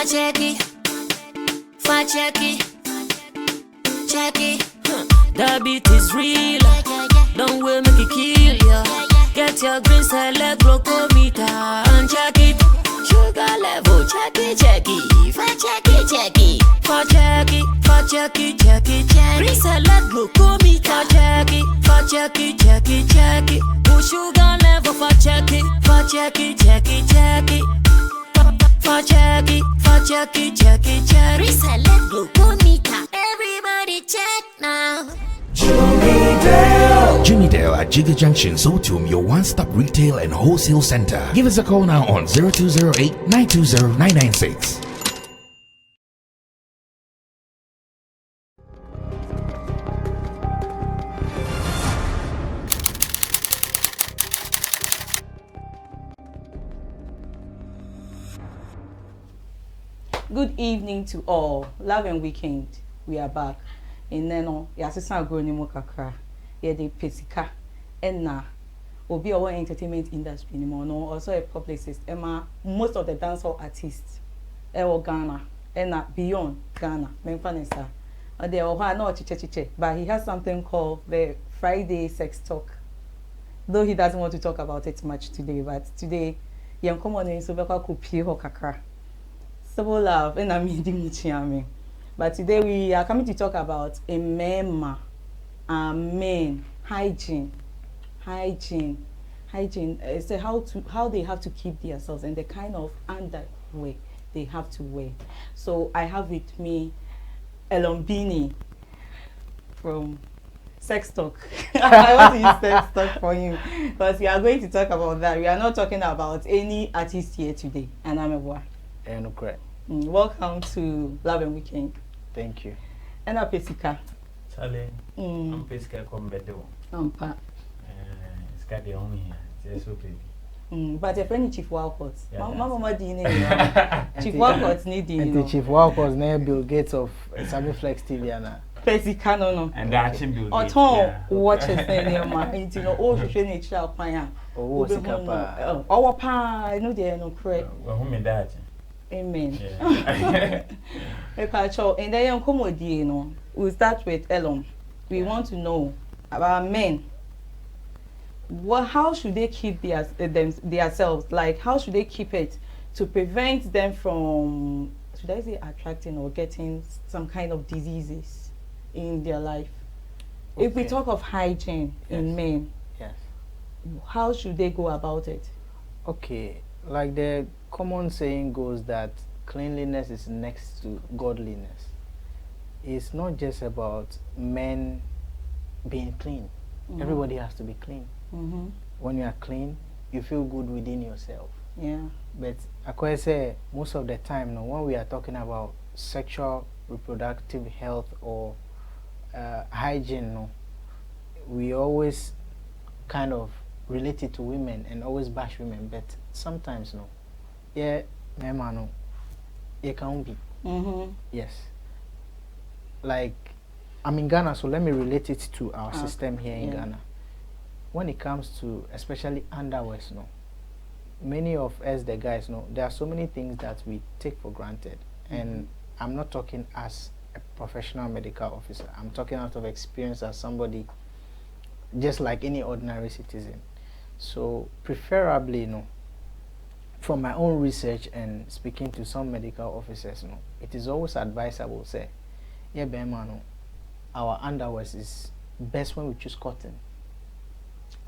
check it. That beat is real. Don't wait, make it kill ya. Get your green select glucometer and check it. Sugar level, check it. Check it. Green select glucometer. Check it. Put sugar level for check it. Reselect glucometer. Everybody check now. Jimmy Dale at Jigga Junction, Sotum, your one-stop retail and wholesale center. Give us a call now on 0208-920-996. Good evening to all. Love and Weekend. We are back. In Neno, Yasisa Gronimo Kakra, Yede Pesika, Enna, Obi our entertainment industry anymore. No, also a publicist. Emma, most of the dancehall artists, Ewo Ghana, Enna beyond Ghana, Memfanesa. And they are not chiche, but he has something called the Friday Sex Talk. Though he doesn't want to talk about it much today, but today, Yam Common in Sobeka Kupi Kakra. So love, and I'm eating. But today we are coming to talk about a men hygiene. So how they have to keep themselves and the kind of underwear they have to wear. So I have with me Elombini from Sex Talk. I want to use Sex Talk for him because we are going to talk about that. We are not talking about any artist here today. And I'm a boy. Welcome to Love and Weekend. Thank you. And a Pesika. Charlie, I'm Pesika come better. It's got the only here. It's so pretty. But a friend Chief Walcott. Mama Dine. Chief Walcott need you. The Chief Walcott name Bill Gates of Sammy Flex TV and Pesika no. And that's him Bill Gates. Watches near my you know, all the training child fire. Oh, Sikapa. Our pa, I know they are no correct. Well, who made that? Amen. And then you know, we'll start with Elon. We want to know about men. How should they keep themselves? Like, how should they keep it to prevent them from, should I say, attracting or getting some kind of diseases in their life? Okay. If we talk of hygiene in men, how should they go about it? Okay, like the common saying goes that cleanliness is next to godliness. It's not just about men being clean. Everybody has to be clean. When you are clean, you feel good within yourself. Yeah. But I say most of the time, no, when we are talking about sexual reproductive health or hygiene, no, we always kind of relate it to women and always bash women. But sometimes, no. Yeah, no, it can be. Yes. Like, I'm in Ghana, so let me relate it to our system here in Ghana. When it comes to, especially underwears, no, many of us, the guys, no, there are so many things that we take for granted. And I'm not talking as a professional medical officer. I'm talking out of experience as somebody just like any ordinary citizen. So, preferably, no, from my own research and speaking to some medical officers, no, it is always advisable, say, yeah, no, our underwears is best when we choose cotton.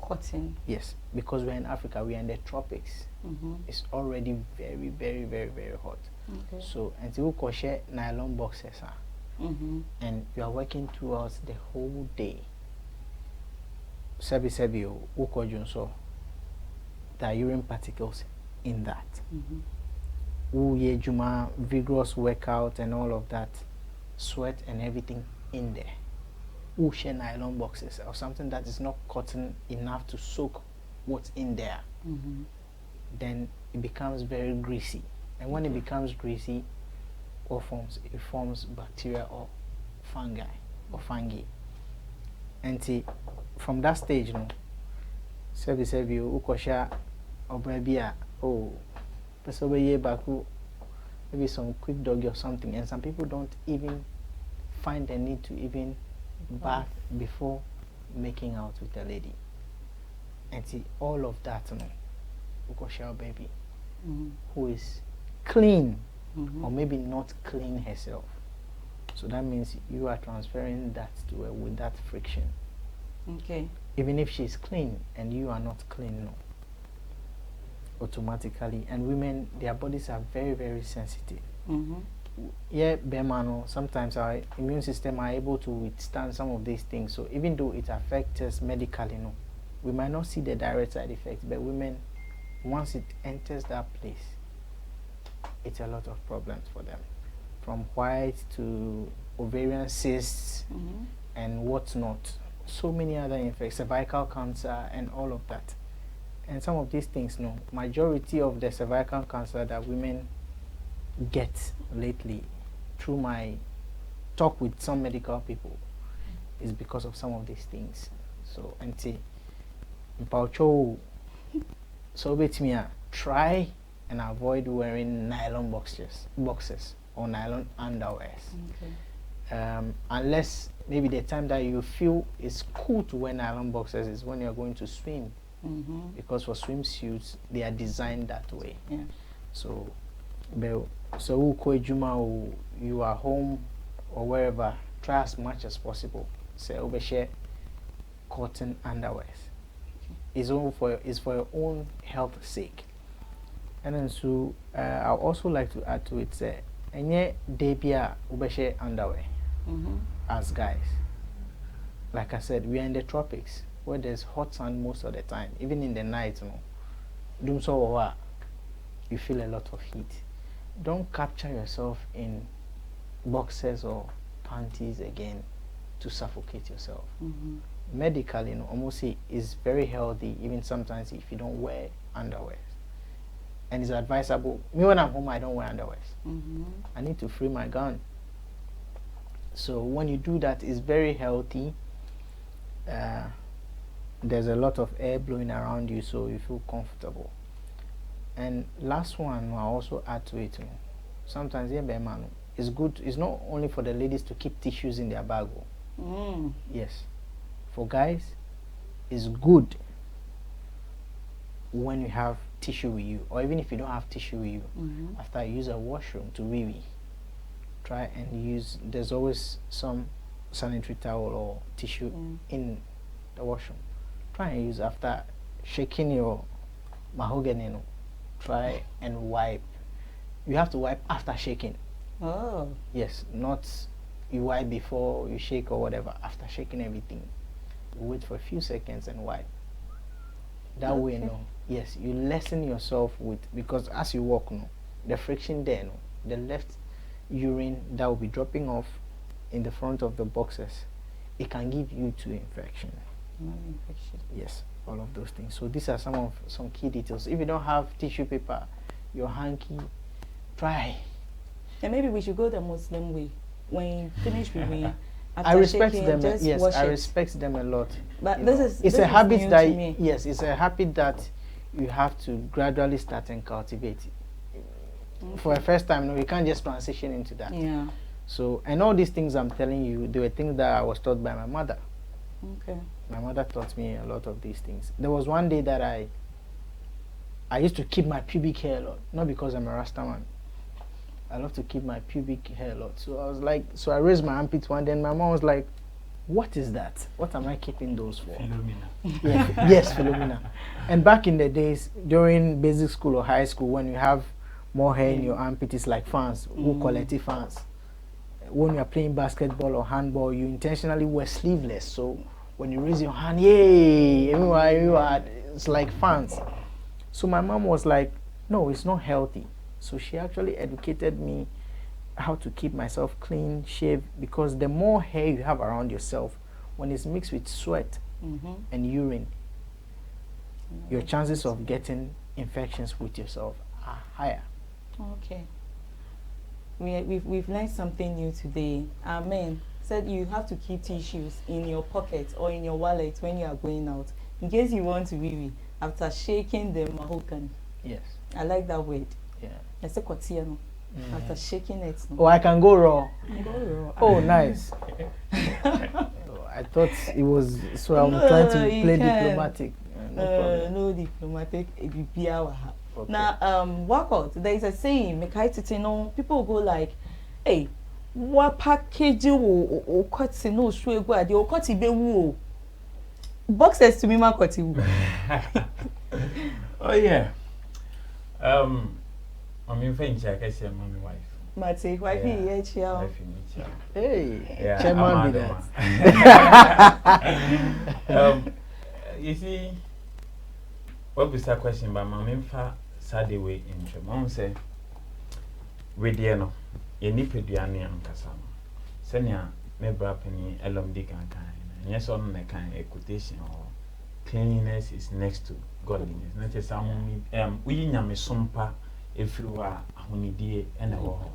Cotton? Yes, because we're in Africa, we're in the tropics. It's already very, very, very, very hot. Okay. So, until we crochet nylon boxes, and you are working throughout the whole day. Sebi, the urine particles in that. Juma, vigorous workout and all of that, sweat and everything in there. Share nylon boxes or something that is not cotton enough to soak what's in there. Then it becomes very greasy. And when it becomes greasy, what forms? It forms bacteria or fungi. And see, from that stage, no, Sebi, ukosha or baby, oh, Pesobe baku maybe some quick doggy or something, and some people don't even find the need to even bath before making out with a lady. And see, all of that, we go share baby who is clean or maybe not clean herself. So that means you are transferring that to her with that friction. Okay. Even if she's clean and you are not clean, no, automatically. And women, their bodies are very, very sensitive. Yeah, Bemano, sometimes our immune system are able to withstand some of these things. So even though it affects us medically, no, we might not see the direct side effects, but women, once it enters that place, it's a lot of problems for them. From white to ovarian cysts and whatnot. So many other infections, cervical cancer and all of that. And some of these things, no, majority of the cervical cancer that women get lately, through my talk with some medical people, is because of some of these things. So, so bet me, try and avoid wearing nylon boxes or nylon underwears. Unless maybe the time that you feel it's cool to wear nylon boxes is when you're going to swim. Because for swimsuits, they are designed that way. Yeah. So you are home or wherever, try as much as possible. Say overshare cotton underwears. It's for your own health sake. And then so I also like to add to it, say any debia overshare underwear as guys. Like I said, we are in the tropics where there's hot sun most of the time. Even in the night, you feel a lot of heat. Don't capture yourself in boxers or panties again to suffocate yourself. Medically, almost is very healthy, even sometimes if you don't wear underwear. And it's advisable. Me, when I'm home, I don't wear underwear. I need to free my gun. So when you do that, it's very healthy. There's a lot of air blowing around you, so you feel comfortable. And last one, I'll also add to it. Sometimes, it's good. It's not only for the ladies to keep tissues in their bag. Yes. For guys, it's good when you have tissue with you, or even if you don't have tissue with you, after you use a washroom to wee-wee, try and use, there's always some sanitary towel or tissue in the washroom. Try and use after shaking your mahogany, try and wipe. You have to wipe after shaking. Oh. Yes, not you wipe before you shake or whatever. After shaking everything, you wait for a few seconds and wipe. That way, yes, you lessen yourself with, because as you walk, the friction there, the left urine that will be dropping off in the front of the boxes, it can give you to infection. Yes, all of those things. So these are some key details. If you don't have tissue paper, your hanky, try. And maybe we should go the Muslim way. When you finish with me, I respect them. Yes, I respect them a lot. But it's a habit that it's a habit that you have to gradually start and cultivate. For the first time, you can't just transition into that. Yeah. So, and all these things I'm telling you, they were things that I was taught by my mother. Okay. My mother taught me a lot of these things. There was one day that I used to keep my pubic hair a lot, not because I'm a Rasta man. I love to keep my pubic hair a lot. So I was like, so I raised my armpits one day, and my mom was like, "What is that? What am I keeping those for?" Yeah, yes, Philomena. And back in the days, during basic school or high school, when you have more hair in your armpit, it's like fans, who collective fans. When you are playing basketball or handball, you intentionally wear sleeveless. So when you raise your hand, yay, everywhere, it's like fans. So my mom was like, "No, it's not healthy." So she actually educated me how to keep myself clean, shave, because the more hair you have around yourself, when it's mixed with sweat and urine, your chances of getting infections with yourself are higher. Okay. We've learned something new today. Amen. Said you have to keep tissues in your pocket or in your wallet when you are going out, in case you want to wee after shaking the mahogany. Yes. I like that word. Yeah. Let's say After shaking it. Oh, I can go raw. Go raw. Oh, nice. I thought it was, so I'm trying to play diplomatic. No diplomatic. Okay. Now, workout. There is a saying, people go like, hey, what package or cut no sure go at your cut be boxes to me, my cut. Oh, yeah. I'm in French, I guess your mommy wife. Matty, wife, yeah, hey, chairman be that. You see, what was that question? But my main Saturday way in Mom say, with the no, you need to do an young Cassam. Senya, never penny, alum dick and kind. Yes, on the kind equitation or cleanliness is next to godliness. Not just some we yam sumpa if you are only dear and a war.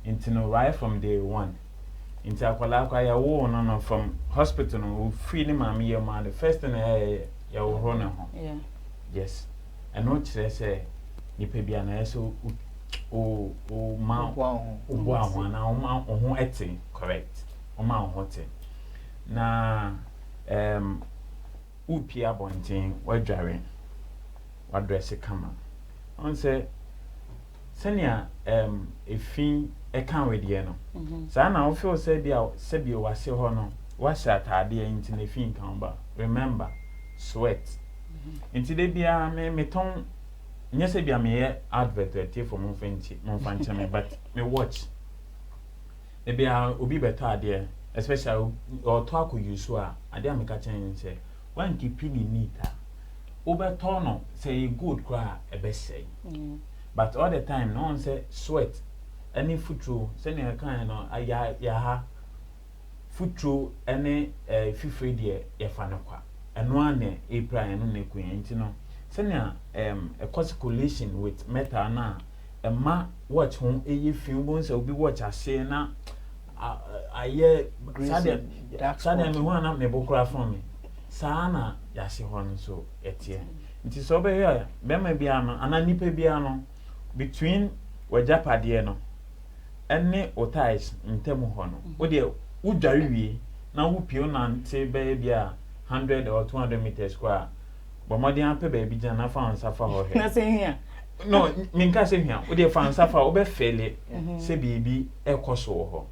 Into no right from day one. Into Aqualaka, war no from hospital who freely mammy your man the first thing your runner. Yeah. Yes. And what say, you pay be an so oh, mount one, now, etting, correct. O mount hote. Na, Upia bonting, what driving, what dress a camera. On say, Senya, a can with yeno. Sana, I feel Sebio was so honor. What's that idea into the fin camber? Remember, sweat. Into the beer, me tongue. Yes, I be a mere advert for Monfanchame, but me watch. The beer will be better, dear, especially or talk with you, so I dare make a change. Say, one keep really neater. Over Tono say good cry a best say. But all the time, no one say sweat. Any foot through, sending a kind of a yaha foot through any free dear, your fanaqua. And one April and no queen, you know. Senya a correlation with meta na a ma watch home a few bones will be watch I say na I hear suddenly one up the book for me. Sana yasi hon so etie. It is over here. Bema biano and a nipe biano between wajapadi no ene otais ntemu hono. Ode udariwi na wupio na nte baby 100 or 200 meters square. But my dear baby, Jana found suffer her. Nothing here. No, Minka same here. Would you find suffer over failure? Say, baby, a coso.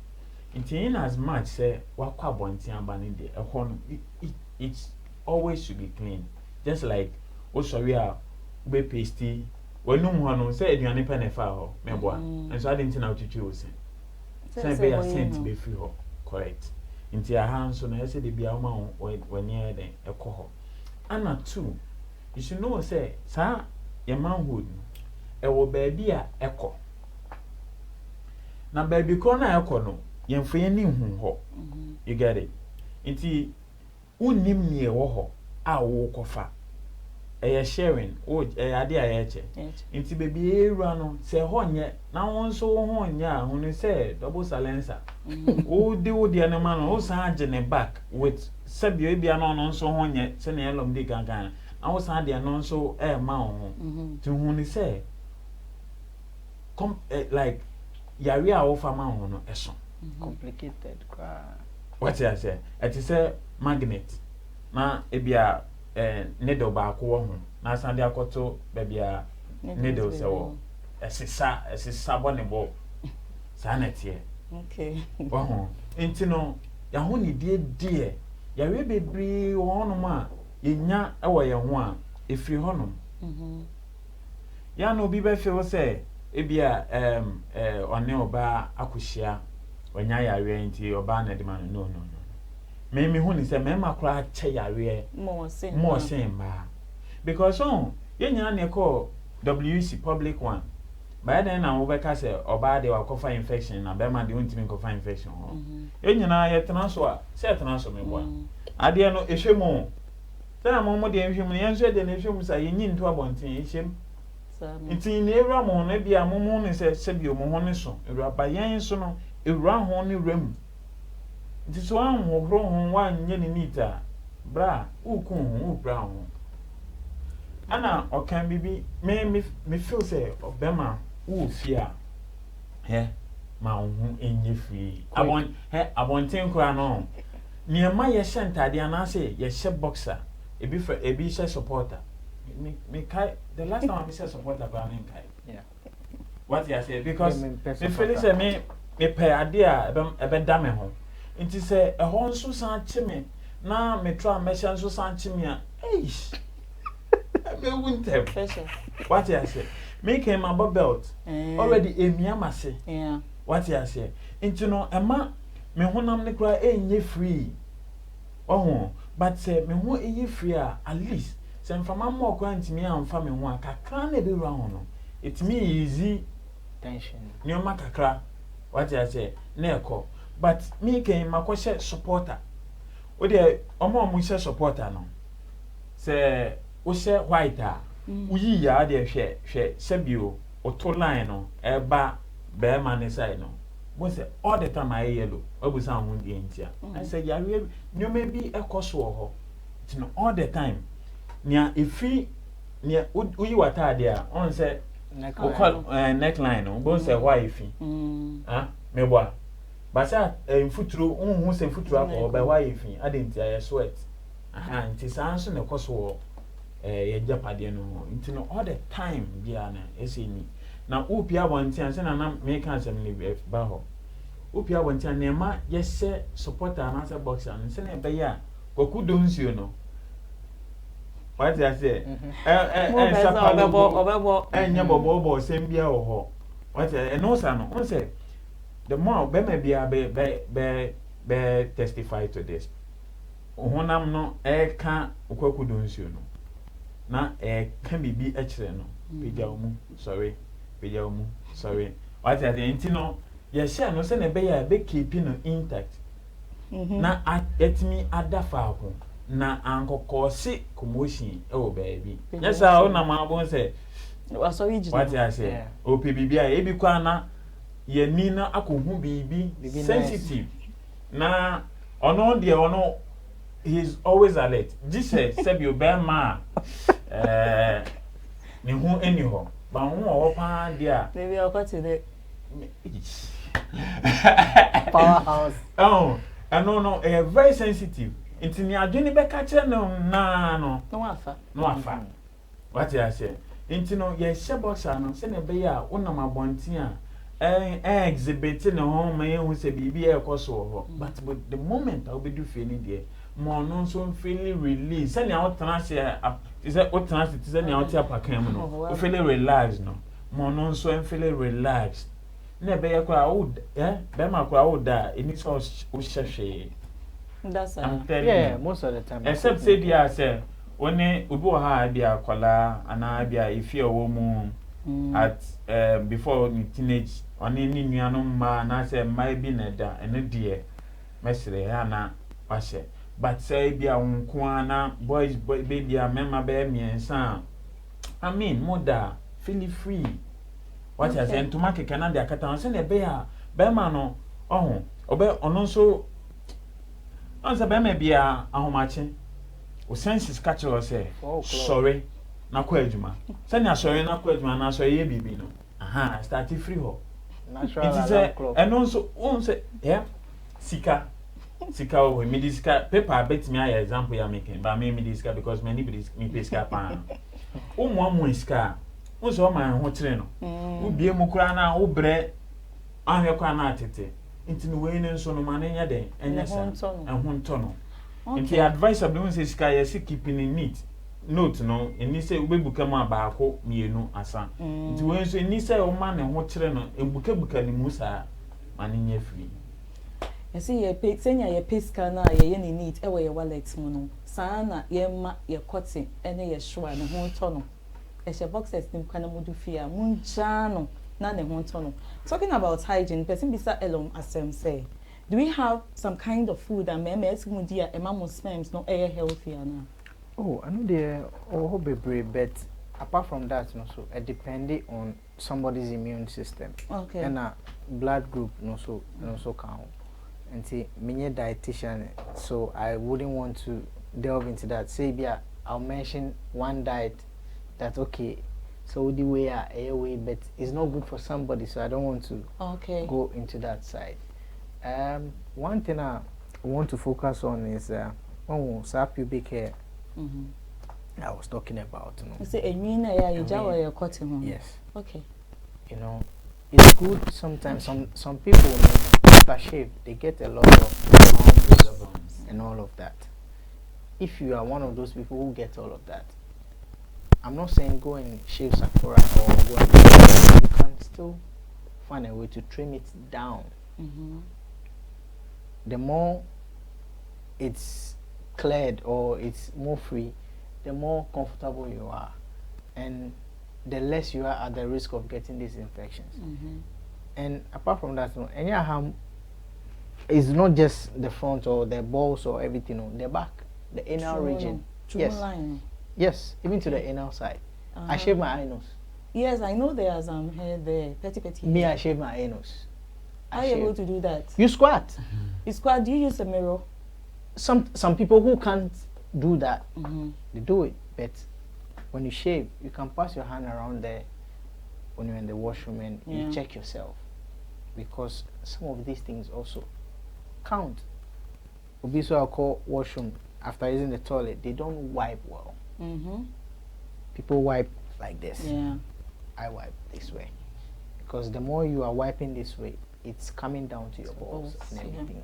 In as much say, what quabonti and banning a horn, it's always should be clean. Just like, oh, sorry, be pasty. Well, no one say, you are a penny foul, my boy. And so I didn't know what you choose. Say, be a saint to be free, correct. Into your hands, so I said, the be a man when near a cohort. Anna too. You should know, say, sir, your manhood, will baby a echo. Now, baby, corner echo no, young for any whom you get it. Inti, unim near woho, I walk of her. A sharing, or a idea, inti baby, run, say, horn yet, now one so horn, ya, when you say, double silencer. Oh, do the animal, oh, sergeant back with Sabio be anon so horn yet, send a long dig again. I was had the anon so air mount to whom he say, come like Yaria offer mount a song. Complicated. What I say? It is a magnet. Now, it be a needle back home. Now, Sunday I got to baby a needle so as a sabonable sanity. Okay. Oh, intino, Yahoni dear. Yawe be one ma, nya away a one, if you honor. Ya no be feel say, ebia on no bar akushia, when ya renti or banner man, no. Maybe when is a member cry, chay more same ba. Because you call WC public one. By then, I will say, or bad or coffee infection, and Bema the only coffee infection. You know, transfer, set transfer me one. I dare no issue more. Then I'm more than human answer than if you say you need to want to issue. It's in every morning, maybe a moment is a Sebio Mohoneson, a Rabayan son, a round honey rim. It is one who grown one yenny meter, bra, who brown. Anna or can be me feel say of Bema. Fear. he ma wo ho enye free abonten kura no niema ye hye ntade anase ye hye boxer ebi hye supporter me kai the last time I said supporter ba me kai Yeah. what you say because me feel say me pay ade a ebe da me ho nti say e ho nso san chi me na me try me hye nso san chi me a eish me wuntem Pressure. what you say me came my belt already emiamase Yeah. what you say nti no ema me honam ne kura enye free oh but say me ho enye free at least say mfama mo kura ntimi amfa me ho akakra na be wura ho no it me easy Tension. nyoma kakra what you say na ekọ but me came my kwese supporter o de omo share supporter no say o share white a uyi ya de hwe sebio o to line no eba be man inside no bo say all the time I yellow obusa ho ndi entia I say ya nyoma bi ekoso ho it no all the time nia efi nia uyi wata de a on say neckline no bo say why efi meboa but say mfuturo unhu say mfuturo akọ be why efi adentia ya sweat aha nti sanso ne koso ye japade no nti no all the time bia na eseni na upia bontia se na me kan sem ni ba ho upia bontia na ma ye se supporter na se boxer no se na be ya kwaku donsuo no what I say Obebo enya bobo sem bia wo ho what no sa no on say the more be me bia be testify to this honam no ka kwaku donsuo no na can be a chere no peja mu sorry what I say no ye share no say na be ya be keep no intact na etimi adafa ho na ankokose commotion o baby yes I o na ma bon say was original what I say o pe bibia e bi kwa na ye ni na akohu bibi sensitive na ono de ono he's always alert Jesus said you be ma ni hu eni ho ba hu o pa dia maybe I'll cut it Powerhouse. oh no very sensitive nti ni adwene be ka kire no na no afa what I say nti no ye she boxer no se na be ya wonam abonten a exhibit no ho ma ye hu se bibi e koso ho but the moment I will be do feel ni there mo no so feeling release se na otana se is that otana se na oti apakan mu no feeling relaxed no mo no so feeling relaxed na be ya kwa wood be ma kwa wood da eni so o hwehwe that's Yeah, most of the time. except say dia say one obi o ha bia kwala ana bia ifi owo mu at before teenage oni ni nuanom ma na say mai bi na da ene de mesre ya na wahye but say bia nko ana boys baby a mema be miensa I mean mother feel free what I say to market can na akata say na be ya be ma no ohun obe ono so on say be ma bia ahomache o senses catch us say sorry na kwa adwuma say na sorry na kwa adwuma na so ye bibi no aha start free ho Natural alarm clock and also on say yeah sika o me disika paper bet me aya example ya making but me disika because many me pesika pan o mo iska o so ma ho kire no o bie mu kura na o bre ahwe kwa na atete nti no we ne nso no ma na nya den enya sa ehun to no nti advice of the sika ya si keeping it neat note no eni say obebuka mu abaako mienu asa nti we nso eni say o ma ne ho kire no ebuka ni mu sa ma ne nya free. I see your pay, senya your pay scanner, your neat, ever your wallet mono. Sana, your ma, your cotton, and your shwa, and one tunnel. As your boxes, them kind of modu fear, moon channel, none and one tunnel. Talking about hygiene, person bisa alone, as some say. Do we have some kind of food that may make mundia and mammoth sperms no air healthier now? Oh, I know the oh baby, but apart from that, no, so it depends on somebody's immune system. Okay. And a blood group, no, so count. And see, me a dietitian, so I wouldn't want to delve into that. Say, yeah, I'll mention one diet that okay, So the way way, but it's not good for somebody. So I don't want to go into that side. One thing I want to focus on is pubic hair. I was talking about. Yes. Okay. You know, it's good sometimes. Some people, after shave, they get a lot of bumps and all of that. If you are one of those people who get all of that, I'm not saying go and shave Sakura or go and you can still find a way to trim it down. The more it's cleared or it's more free, the more comfortable you are, and the less you are at the risk of getting these infections. And apart from that, any harm is not just the front or the balls or everything, the back, the anal region. Yes, even to the anal side. I shave my anus. Yes, I know there's some hair there, petty. Me, I shave my anus. How are you able to do that? You squat. You squat. Do you use a mirror? Some people who can't do that, they do it. But when you shave, you can pass your hand around there when you're in the washroom and you check yourself, because some of these things also count. So I call washroom after using the toilet, they don't wipe well. People wipe like this. I wipe this way, because the more you are wiping this way, it's coming down to your balls and everything.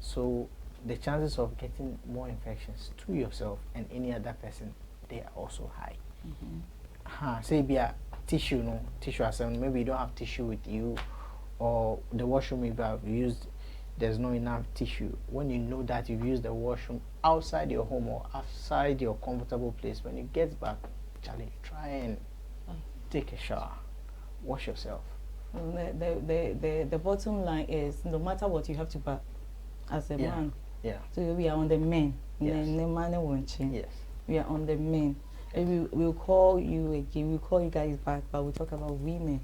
So the chances of getting more infections to yourself and any other person, they are also high. Say be a tissue, maybe you don't have tissue with you, or the washroom you have used, there's no enough tissue. When you know that you've used the washroom outside your home or outside your comfortable place, when you get back, Charlie, try and take a shower, wash yourself. The bottom line is, no matter what, you have to bath as a man. So we are on the men. Yes. Yes. We are on the men. We'll call you again. We'll call you guys back, but we'll talk about women.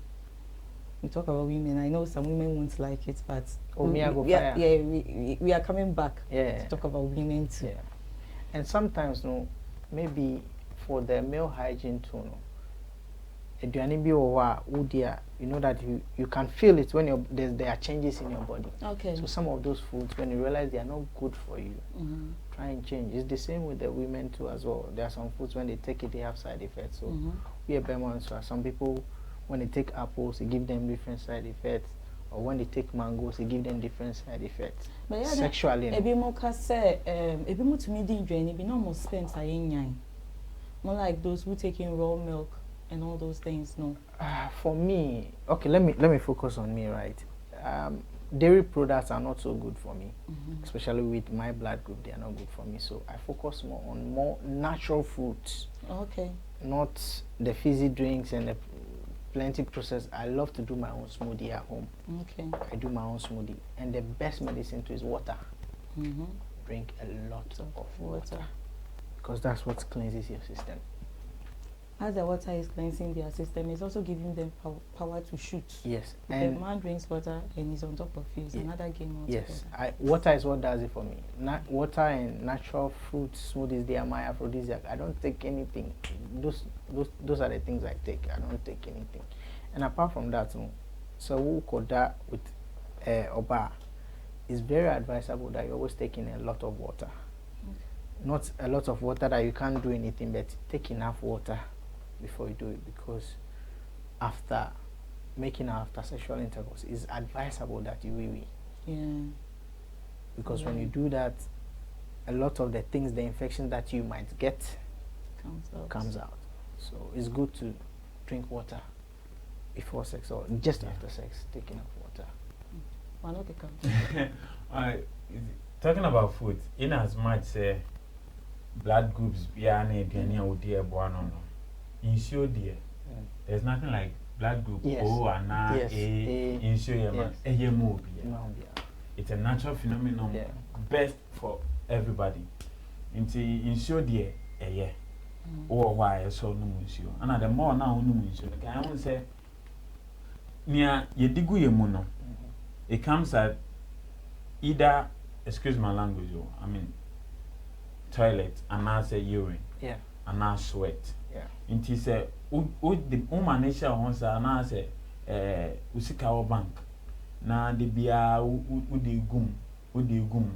I know some women won't like it, but we are coming back to talk about women too. And sometimes, maybe for the male hygiene too, you know that you can feel it when there are changes in your body. So some of those foods, when you realize they are not good for you, try and change. It's the same with the women too as well. There are some foods, when they take it, they have side effects. So we are Burmans. So some people, when they take apples, it gives them different side effects. Or when they take mangoes, it gives them different side effects. But sexually. More like those who take in raw milk and all those things, no. For me, okay, let me focus on me, right? Dairy products are not so good for me, especially with my blood group. They are not good for me. So I focus more on natural foods. Not the fizzy drinks and the plenty processed. I love to do my own smoothie at home. I do my own smoothie, and the best medicine too is water. Drink a lot of water, because that's what cleanses your system. As the water is cleansing their system, it's also giving them power to shoot. Yes. And the man drinks water and he's on top of you. It's another game altogether. Yes. Water is what does it for me. Water and natural fruits, smoothies, they are my aphrodisiac. I don't take anything. Those are the things I take. I don't take anything. And apart from that, so who could that with Oba, it's very advisable that you're always taking a lot of water. Not a lot of water that you can't do anything, but take enough water before you do it, because after sexual intercourse, it's advisable that you wee. Because when you do that, a lot of the things, the infection that you might get comes out. So it's good to drink water before sex or just after sex. Take enough water. Talking about food, in as much blood groups, insure dear. There's nothing like blood group O and A, insure it's a natural phenomenon, best for everybody. Insure dear, or why so no insure. And the more now no insure, I won't say near Yedigu Yemuno. It comes at either, excuse my language, I mean toilet and I say urine. ana sweat. Yeah. Inti say the woman is on sa na say usika wo bank na de bia udi gum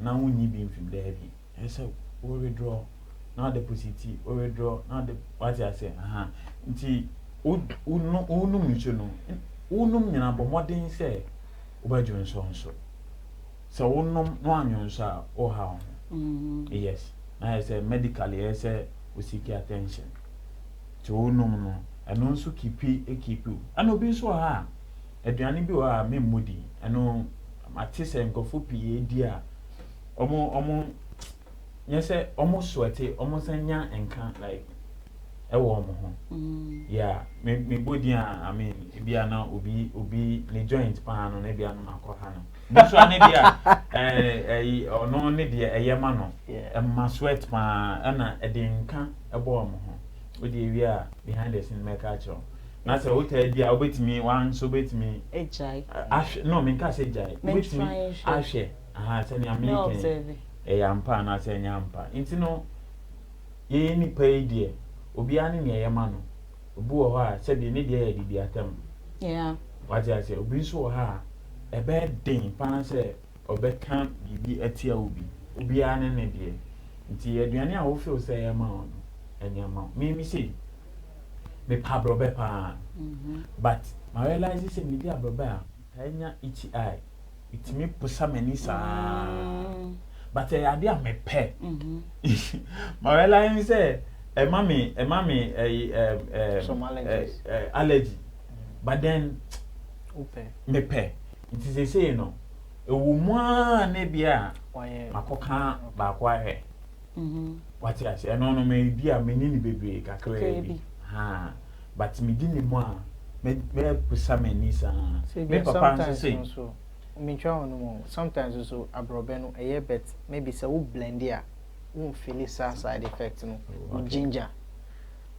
na wunyi bi mfim there bi. I say we withdraw now deposit we withdraw now the what I say inti unum nso no unum nyina bo modern say obadwo nso so unum no anyo nso a o ha ho. Yes, na I say medically I say we seek attention to unum no eno nso keep you and obi nso ha aduane bi wa me mudi eno mate say nkofo pie di a omo nyese omo sweaty omo sanya enka like ewo omo ho. Yeah, me body I mean bia na obi ne joint pa no na bia no akwa no biso na bia ono ne de eyema no ma sweat pa na edenka ebo omo ho we dey we are behind the scene make actual na say what dia obetimi wan so betimi ejai no me ka say jai obetimi ahwe say na me observe yampa na say nyampa nti no ye ni pay die obi ane ne yema no obi wo ho a se bi ne de ya di atam. Yeah, What I say obi so wo ha e be den pa say obeka bibi atia obi ane ne de nti aduane a wo feel say yema on enyama me say me pa brobe pa but I realize say me di abrobe a anya ichi eye itimi pusa mani sa but I dey me pay. My realize say mommy some allergy but then me pay it is say you know e wo mu a na bia makoka ba kwa he. What I say no me bia me ni bebre kakra bi but me di ni mu a me pusa mani sa me papa say sometimes also abrobe no a bet maybe say we blend here won't feel side effect no ginger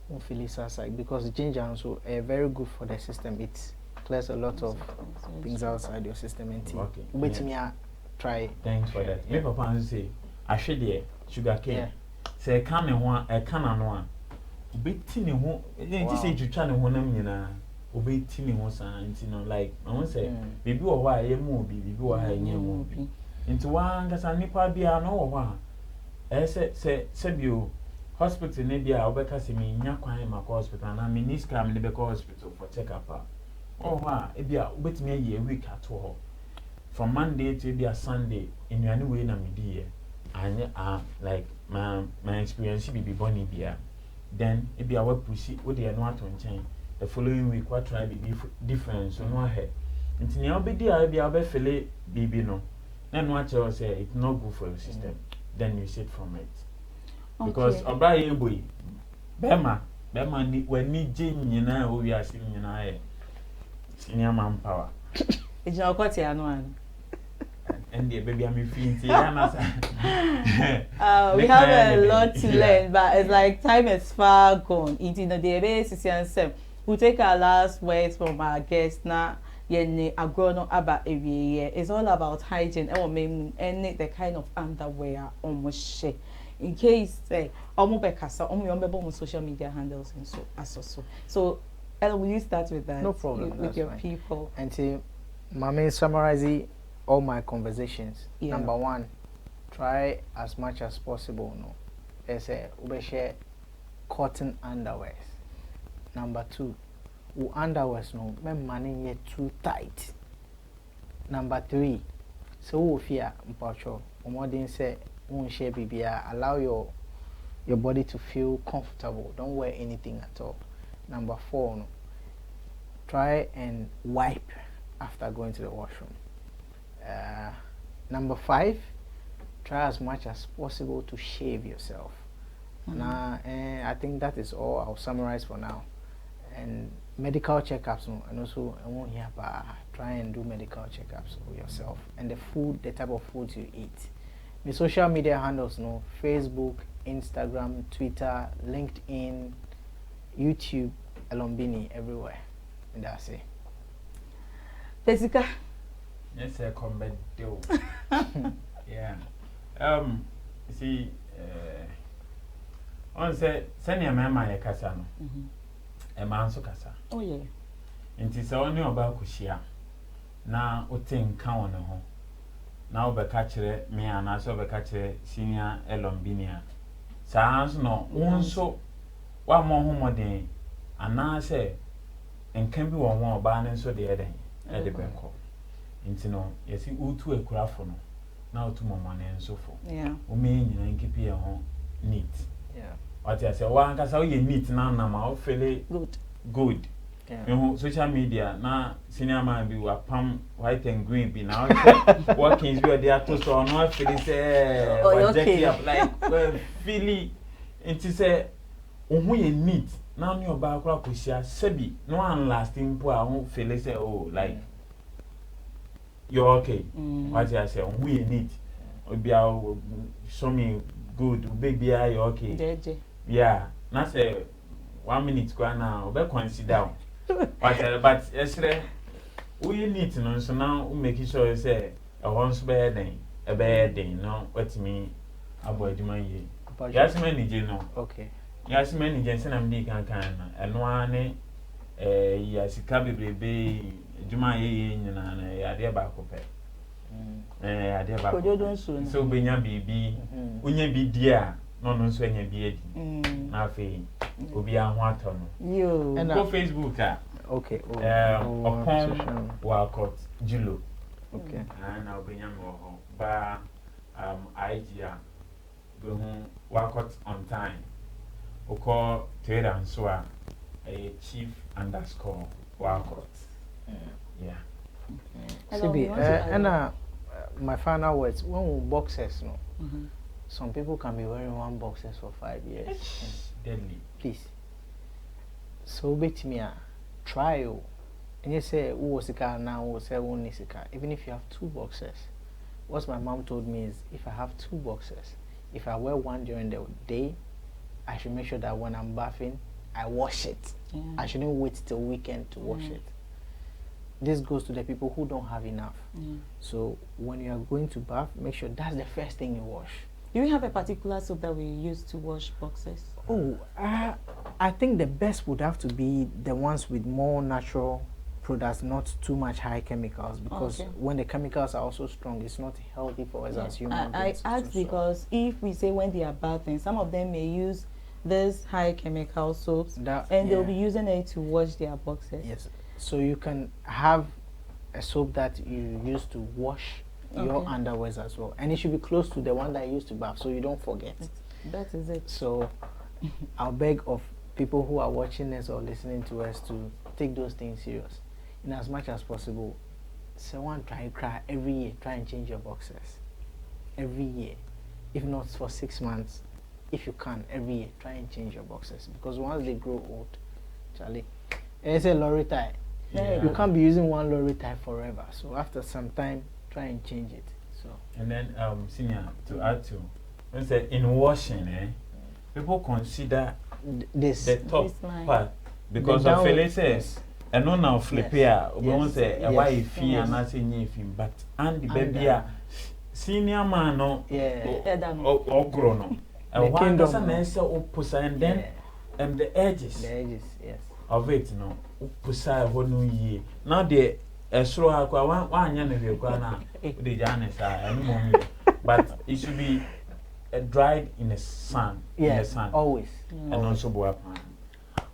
won't feel side because ginger also very good for the system. It clears a lot of things outside your system and wait me try. Thanks for that. Me papa say I should there sugar cane say come me ho e kana no a obeti ne ho e say twitwa ne ho nam nyina obeti ne ho san nti no like I won say bibi wo ho a ye mu obi bibi wo ha nye mu obi nti wa ngasa nipa bia no wo ho a say bio hospital ne bia obeka se me nya kwan ma ko hospital na me niska me be ko hospital for check up oh ha e bia obeti me ye week at ho from Monday to bia Sunday in any way na me die anya like my experience bibi boni bia then e bia we push we dey no ato nchen the following week what try be different so no ahead nti ne obedi a bia obe fele bibi no na no ache say it's not good for your system then you sit from it because obra ye boy bema ni wani je nyina o wi ase nyina e senior manpower ejina kwati anu anu and the baby I'm feeling we have a lot to learn, but it's like time is far gone. Eating the day, we'll take our last words from our guest now. It's all about hygiene and the kind of underwear almost share. In case on social media handles and so Ellen, will you start with that? No problem. With your fine. people. And to Mami summarizing all my conversations. Yeah. Number one, try as much as possible. No, there's a share cotton underwear. Number two, underwears no, my money yet too tight. Number three, so fear mpacho. Omodin say won't share BBR. Allow your body to feel comfortable. Don't wear anything at all. Number four, no, try and wipe after going to the washroom. Number five, try as much as possible to shave yourself. Now, I think that is all. I'll summarize for now. And medical checkups, no, and also I won't hear about try and do medical checkups for yourself and the food, the type of foods you eat. My social media handles, no, Facebook, Instagram, Twitter, LinkedIn, YouTube, Alombini, everywhere. And that's it. Jessica. Yes, I come back do. Yeah. See, On say senior mama ye kasa no. E man so kasa. Oh yeah. Nti se oni oba kuhia na oten ka won ho. Na obeka kire me ana so obeka kire senior elombinia. Saa nso no wonso wa mo ho moden ana se enkan bi won won oba ne nso de eden e de benko. Nti no yesi utu ekurafo no na otu momone nso fo. Yeah. O me nyina nkipi e ho neat. Yeah. What you say wa nkasa o ye neat na na ma o feel good. Yeah. Social media na senior man bi wa pam white and green bi na workings bi dey ato so no feel say wa jack up like feel it say ohu ye neat na no oba akura kosia sebi no one lasting po a ho feel say oh like you're okay. What you say ohu ye neat obi a show me good baby you okay. Yeah, na say 1 minute kwa na obe consider but yesterday we need to know so now we make sure say a once bed no what me avoid my ye yes manager no okay yes manager say na me kan na eno ane ya sika bebrebe juma ye nyina na ya de ba ko pe ya de ba ko so benya bibi unya bi dia no nso enya bi edi na fe obi ahụ atọ no yo go Facebook okay upon walcott jilo okay na obenya mo ho ba idea go walcott on time oko Twitter nso a chief_walcott yeah Sibi and my final words when boxers no some people can be wearing one boxers for 5 years. Deadly. Please. So bet me try and you say who was a car now or say one is a car. Even if you have 2 boxers. What my mom told me is if I have 2 boxers, if I wear one during the day, I should make sure that when I'm bathing, I wash it. Yeah. I shouldn't wait till weekend to wash it. This goes to the people who don't have enough. So when you are going to bath, make sure that's the first thing you wash. Do you have a particular soap that we use to wash boxes? Oh, I think the best would have to be the ones with more natural products, not too much high chemicals, because when the chemicals are also strong, it's not healthy for us as humans. I ask because if we say when they are bathing, some of them may use this high chemical soaps and they'll be using it to wash their boxes. Yes, so you can have a soap that you use to wash your underwears as well, and it should be close to the one that you used to bath so you don't forget. That is it. So I'll beg of people who are watching us or listening to us to take those things serious in as much as possible. Someone try every year, try and change your boxers every year, if not for 6 months, if you can every year try and change your boxers, because once they grow old, Charlie, it's a lorry tie. You can't be using one lorry tie forever, so after some time try and change it. So and then senior to add to when say in washing people consider the top part because of says and no now flip here we say why fee and not say but and the baby senior man no or grown and one doesn't answer opposite and then and the edges yes of it no opposite no ye now the esro akwa wan anya na hwe kwa na the janisa and moment but it should be dried in the sun always and also boil pan.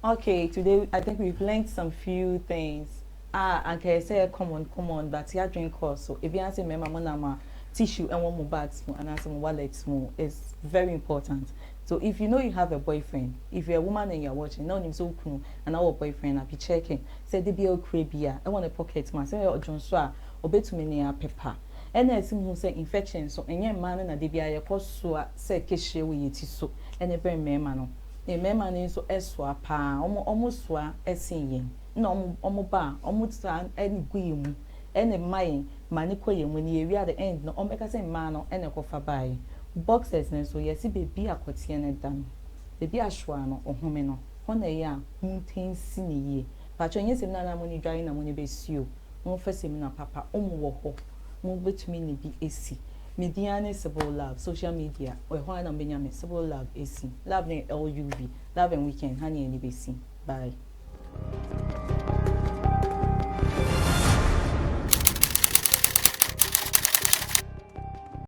Okay, today I think we've learned some few things. I can say common, but here drink also. If you answer me, mama, tissue and one more bags and answer wallet small is very important. So if you know you have a boyfriend, if you're a woman and you're watching, now so cool, and our boyfriend, I'll be checking. Say the be crabby, I want a pocket man. Say John Swa, obey to me near pepper. And I see who say infection. So any man and a DBI, cost so say kishi we eat so and a very man. A man is so eswa pa almost swa essing. No, omoba, almost any guim, any mine, manicoyim when you at the end, no omega say man and a cofa by. Boxes and so yes, be a quotidian done. The be a shwano or homeno, one a ya, mountain sinny ye. But when yes, nana money drying and money base you, no first him papa, woho, move between me be AC. Mediane Civil Love, social media, or Juan and Benjamin Civil Love AC, Love LUV, Love and Weekend, Honey and ABC. Bye.